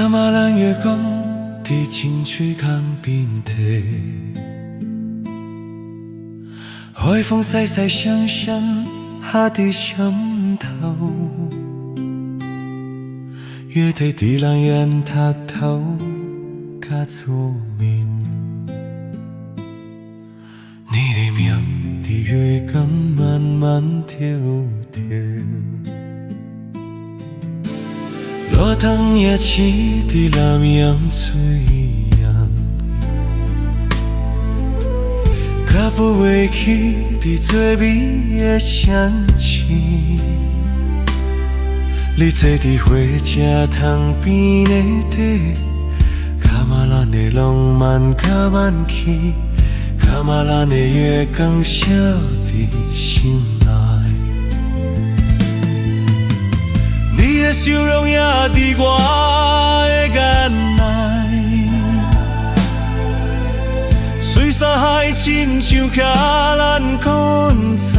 卡马兰月光在清水岸边提，海风飒飒响响下在心头，月台在蓝园塔头甲左面，你的名在月光慢慢跳跳。落汤也似在南洋水洋，甲不袂去在最美的城市。你坐伫火车窗边的底，卡马兰的浪漫甲慢起，卡马兰的月光照伫心内。你的笑容也伫我的眼内，水山海亲像徛咱困在，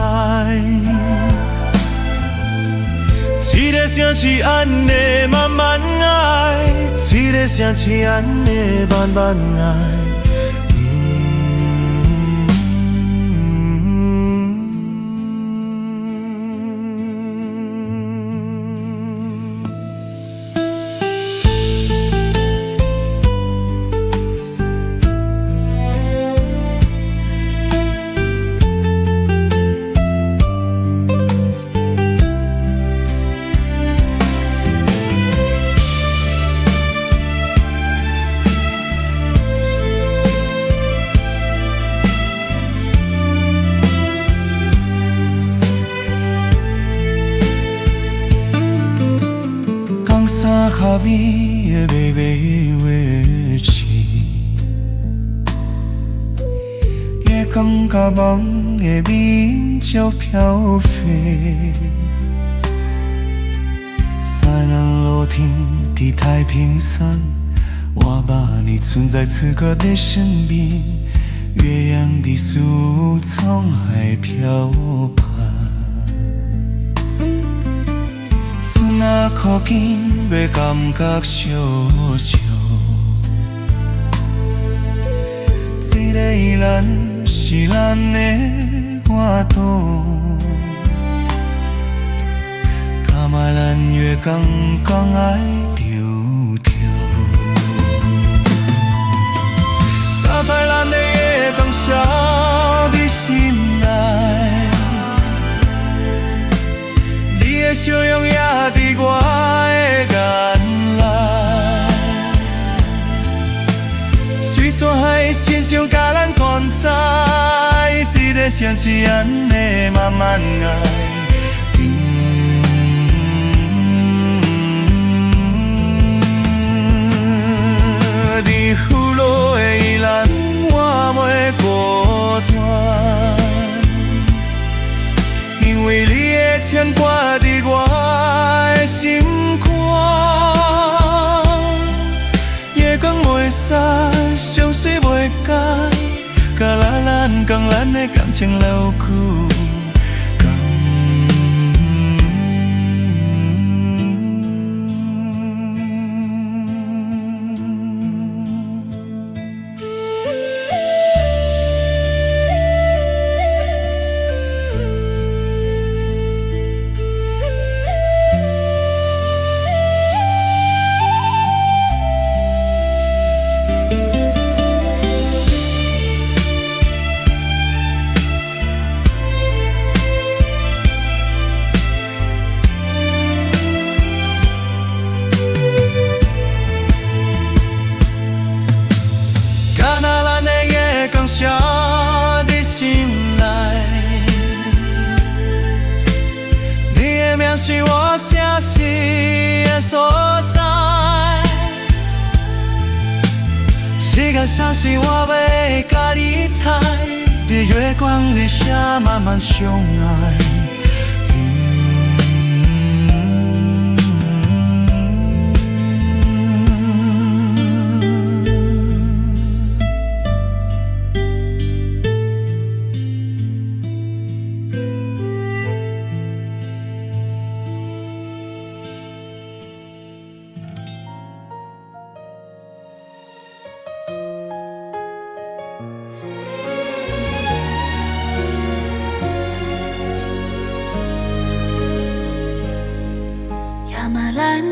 一个城市安尼慢慢爱，一个城市安尼慢慢爱。三下米的微微月色，月光甲梦的面照飘飞。三人落天在太平山，我把你存在此刻的身边，月亮的树从海漂泊。那靠近要感觉烧烧，这个依然是咱的我岛，卡马兰月光讲爱丢丢，打开咱的月光照伫心内。你的笑容也伫我的眼内，水山海亲像甲咱关在，一个城市安尼慢慢爱。伫雨落的依然我袂孤单，因为你的牵挂伫我的心肝，月光袂散，相水袂干，甲咱讲咱的感情留久。写伫心内，你的名是我城市的所在。时间啥时我要甲你猜，在月光底下慢慢相爱。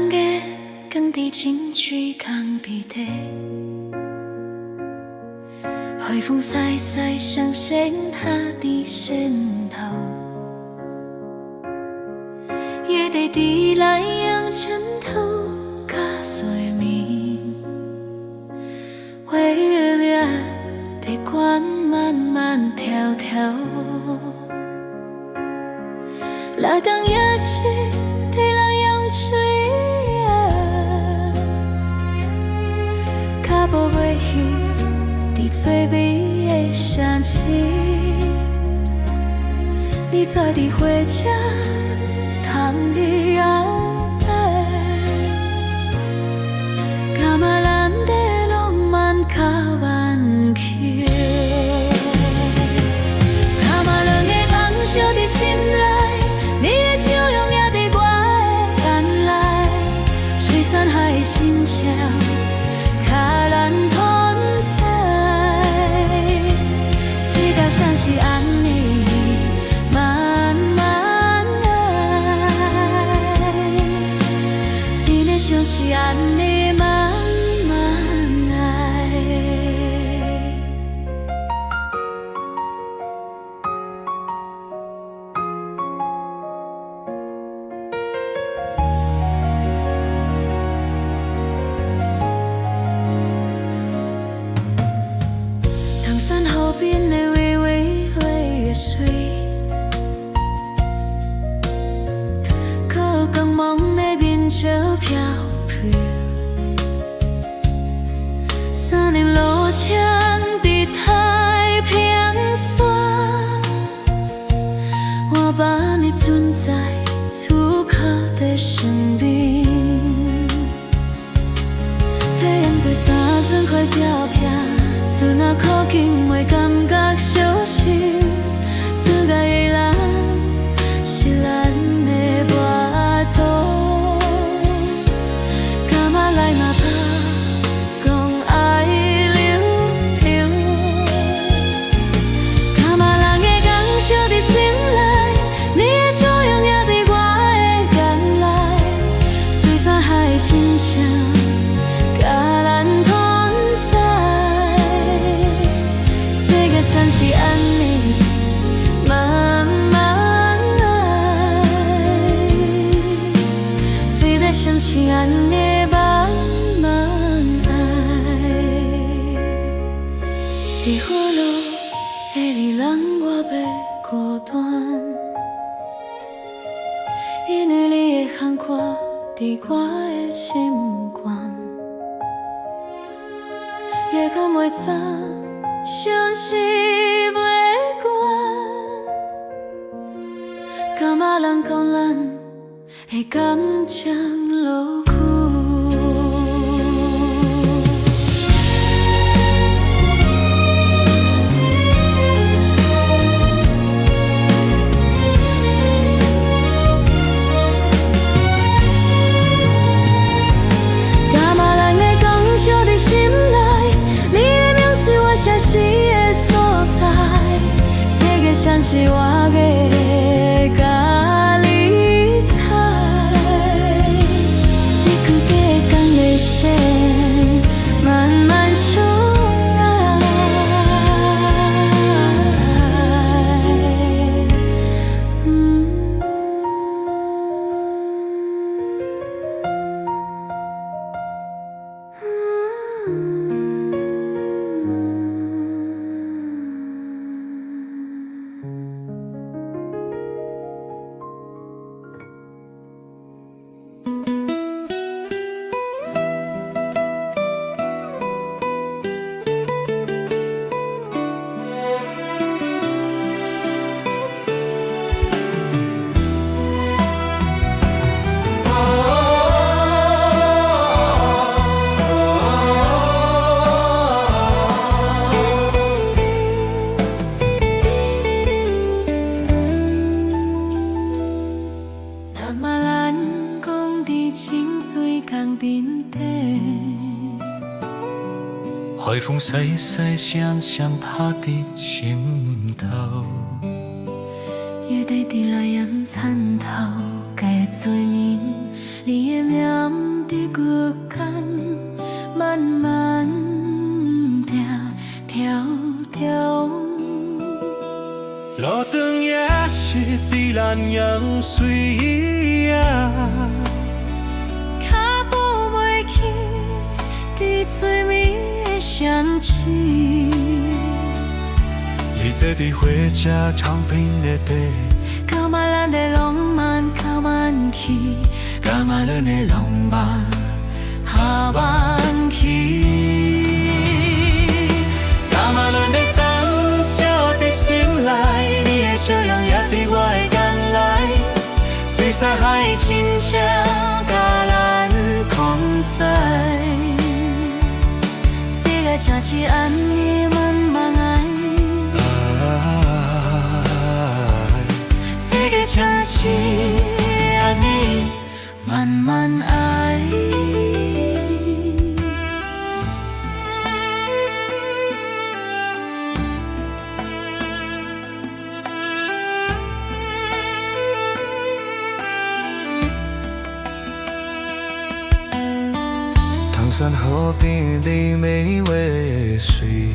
人的光伫清水空边底，海风飒飒上线下伫线头，夜地伫来用枕头甲睡眠，回忆地管慢慢跳跳，来当夜市地来用水啊，脚步袂去伫最美的城市，你在伫火车通你安待，感觉咱的浪漫较弯曲，感觉两个人烧伫心内，你的笑容也伫我的眼内，水山海的心情，较咱同在，世界像是安尼慢慢来，真的像是安尼慢慢来。唐山河边的微微的水，可有光芒的面照飘飘，三年路程伫太平山，我把你存在此刻的生命，飞扬过三寸块条片。自那靠近袂感觉小心，自家的人是咱的跋倒，感觉来嘛怕讲爱流淌，感觉人的感受伫心内，你的笑容也伫我的眼内，水山海的心情，甲咱同像是安尼慢慢来，醉得像是安尼慢慢来，伫火路的离人我袂孤单，因为你的喊我伫我的心肝，夜敢袂散。相思袂关，感觉人讲咱的感情落去。感觉咱的感受伫心内，你的名字我写诗的所在，这个像是我的咖喱菜，你骨架讲的线慢慢上来，海风飒飒声声拍伫心头，月底伫来掩参头，家的罪名，你的名。然样随呀。脚步袂去，伫最美的相市。你坐伫火车长滨的底，感觉咱的浪漫较慢去，感觉咱的浪漫较慢去。感觉咱的当笑伫心内，你的笑容也伫我的眼内，水山海亲像甲咱同在。这个城市安尼慢慢爱，这个城市安尼慢慢爱。唐山河边的美味水，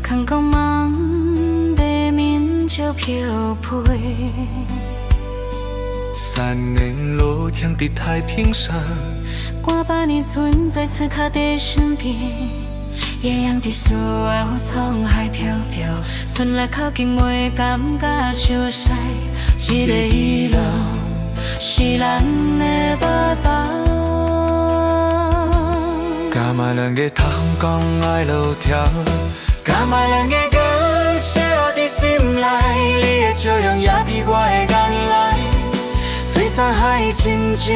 空空梦的面就飘飞。3年路停伫太平山，我把你存在此刻的身边，夜阳的树啊，沧海飘飘，春来靠近袂感觉熟悉。这个遗落是咱的爸爸。感觉咱的太空讲爱路条，感觉咱的歌写伫心内，你的笑容也伫我的眼内，水山海亲像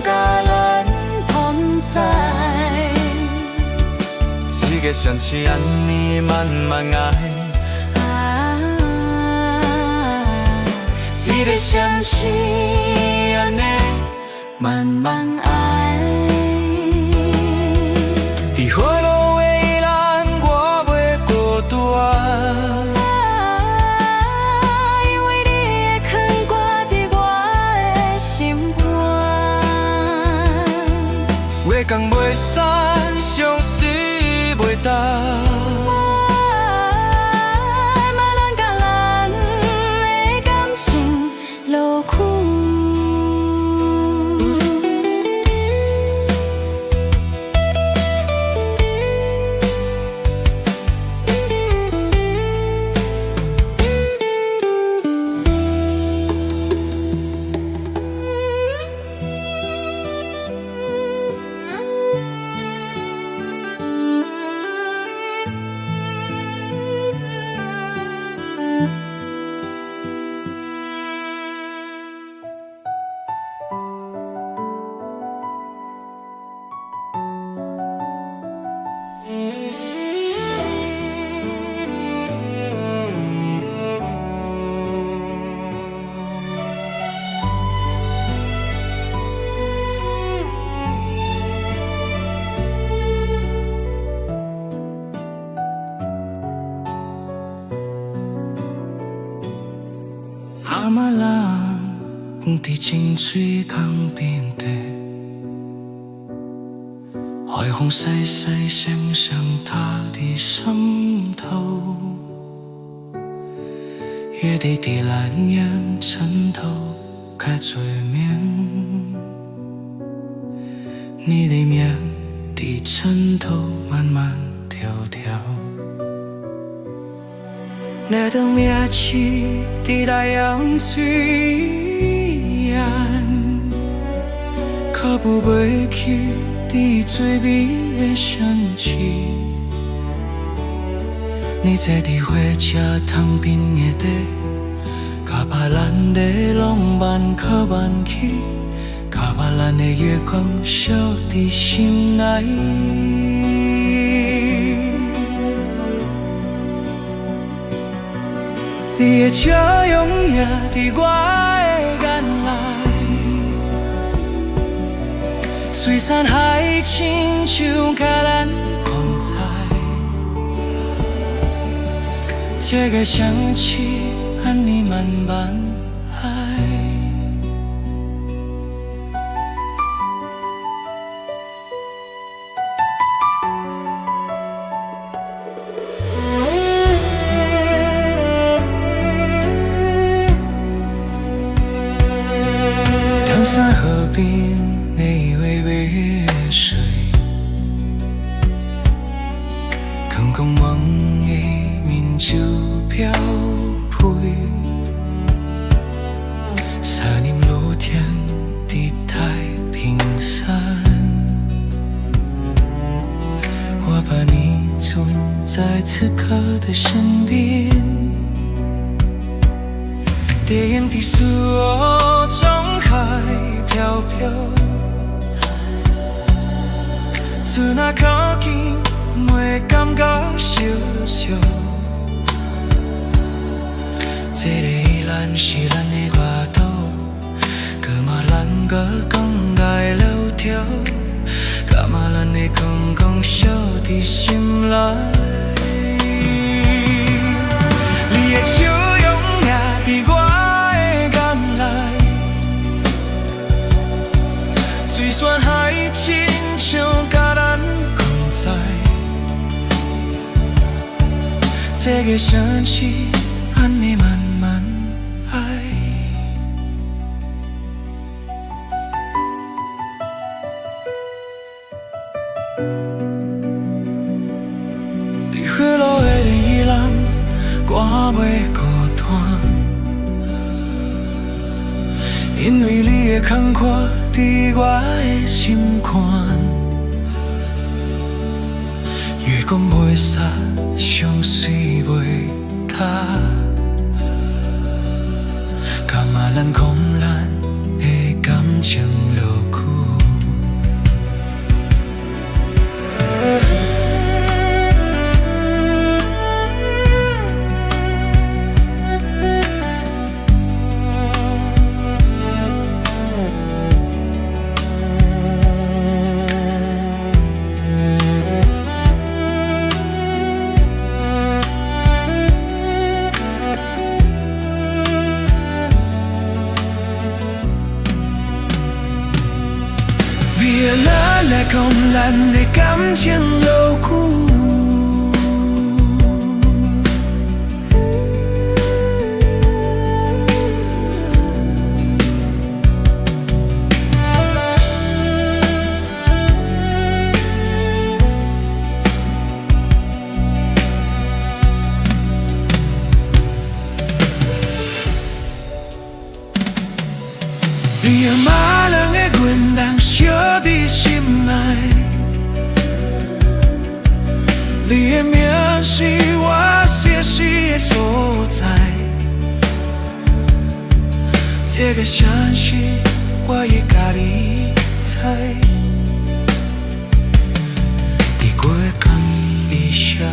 甲咱同在。这个城市安尼慢慢爱，这个城市安尼慢慢爱。伫火路的依然，我袂孤单，因为你的牵挂伫我的心肝。月光袂散，相思袂淡。阿妈人伫清水江边底，海风细细声声打伫心头，约定伫蓝烟枕头该催眠，你的面伫枕头慢慢跳跳。那道名字伫来阳水岸，脚步袂去伫最美的城市。你坐伫火车窗边的底，甲把咱的浪漫较慢去，甲把咱的月光烧伫心内。你的笑容也伫我的眼内，水山海亲像甲咱同在。这个城市安尼慢慢爱。在此刻的身边。蝶影在树中海飘飘，自那靠近，袂感觉小小。这个依然是咱的外岛，搁嘛咱搁讲爱留条，敢嘛咱的空空烧伫心内。你的笑容也伫我的眼内，水酸海亲像甲咱同在。这个城市安尼慢慢爱。在火炉的依然，我袂孤单，因为你的空阔伫我的心坎。月光袂洒，相思袂塌，敢嘛咱空咱的感情落去。别来讲咱的感情落去，你马人的滚动烧伫心内，你的名是我写诗的所在。这个城市我也甲你猜，伫过工以上。